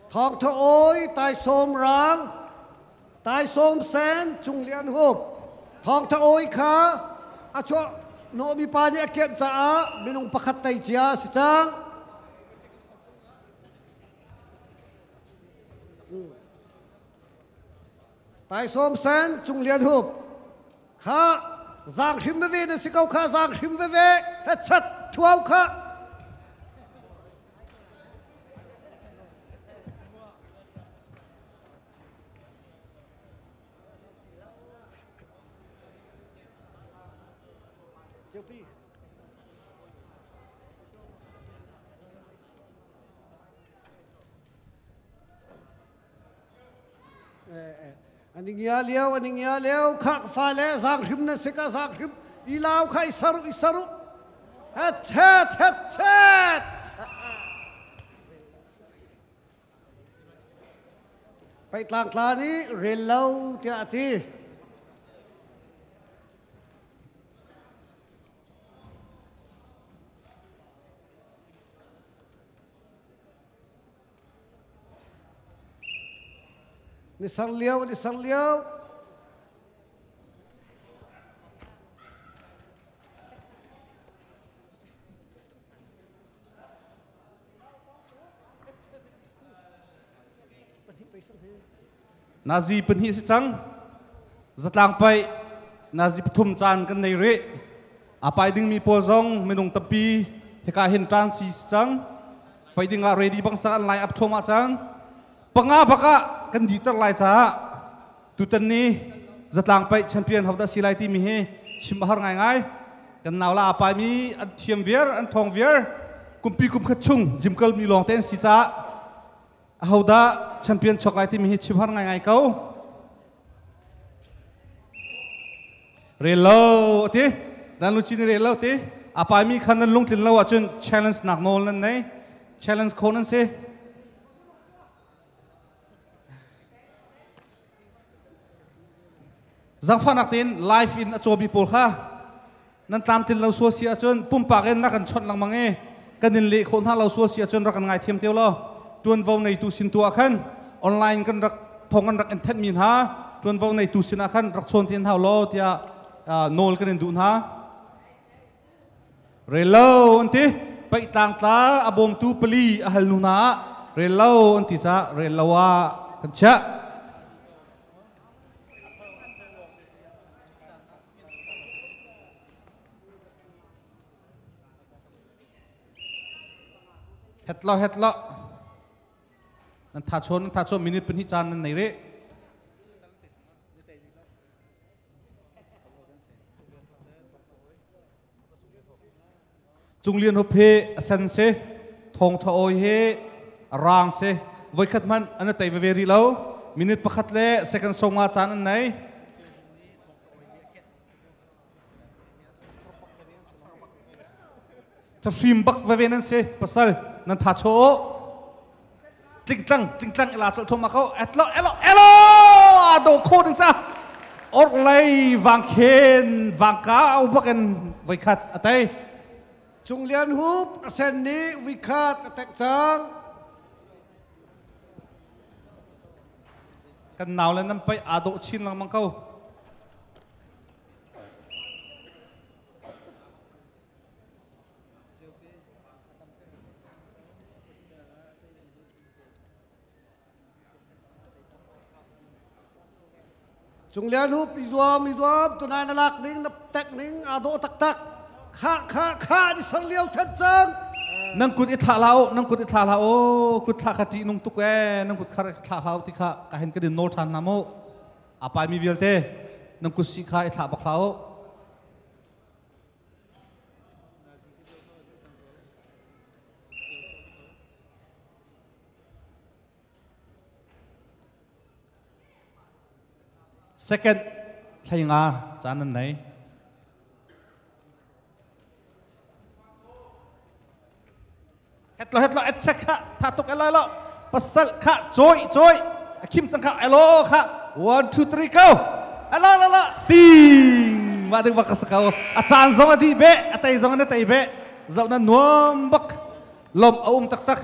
Thong Tha Oi, Tai Som Rang, Tai Som Sen, Chung Lian Hup. Thong Tha Oi Kha, Acho no mi pa ni aket za minung pakhat tai chia si chang. Tai Som Sen, Chung Lian Hup. Kha Giang Him Ve na si kau kha Giang Him Ve ha chat thuau kha. Anh nghe liêu khắc pha lẽ Giang Him na si ka Giang Him ilaw kha isaru het chat Pai tlang tla ni relau ti ati Ni sang liao Nazi penhi si chang Zatlang Paih Nazi Pathum chan kan nei re apai ding mi pozong minung tapi heka hin tran si chang pai ding a ready bang sa lai up thoma chang panga baka kan ditar lai cha tutan ni Zatlang Paih champion hawda silai ti mi he chim har ngai kan naula apai mi an thiam vier an thong vier kumpi kum khachung jimkal mi long ten si cha hawda champion choklai ti mi chim har ngai kau relo ti dan lu chin relo ti apai mi khan lung tin lo achun challenge nak nol nan nei challenge khonan se Zangfa naktin live in achobi pol kha nan tam tin lo so sia chun pumpa gen na kan chot lang mange kanin le khon ha lo so sia chun rakan ngai thiam teu lo tuan vau nei tu sin tu akhan online kan rak thongan rak en that min ha tuan vau nei tu sin akhan rak chon tin ha lo tia nol kan dun ha relo anti pai tang tla abom tu peli ahal nuna relo anti cha relowa kan cha hetlo nan tha chon minute pen hi chan nan nei re Chung Lian Hup he asan se Thong Tha Oi he rang se voi khat man an tai ve ri lo minute pakhat le second song ma chan an nei ta sim bak ve nan se pasal nan tha cho ting tlang ila chol thoma ko elo ado kho ding cha or lei wang khen wang ka u baken voi khat atai Chung Lian Hup asen ni wikat atek chang kan naw le nam pai ado chin lang mang kau Chung Lian Hup izuam tunai nalak ning nap tek ning ado tak kha di sang liao that chang nang kut itha lao kut tha khati nung tuk nang kut khar tha lao ti kha ka hen ka din no than namo apai mi velte nang kut si kha itha bak lao second thai nga chanan nei hetlo etchak kha thatuk elo pasal kha joy akim chang kha elo kha 1 2 3 go elo ting ma ding bak sakau achan zong adi be atai zong na tai be zau na nuam bak lom tak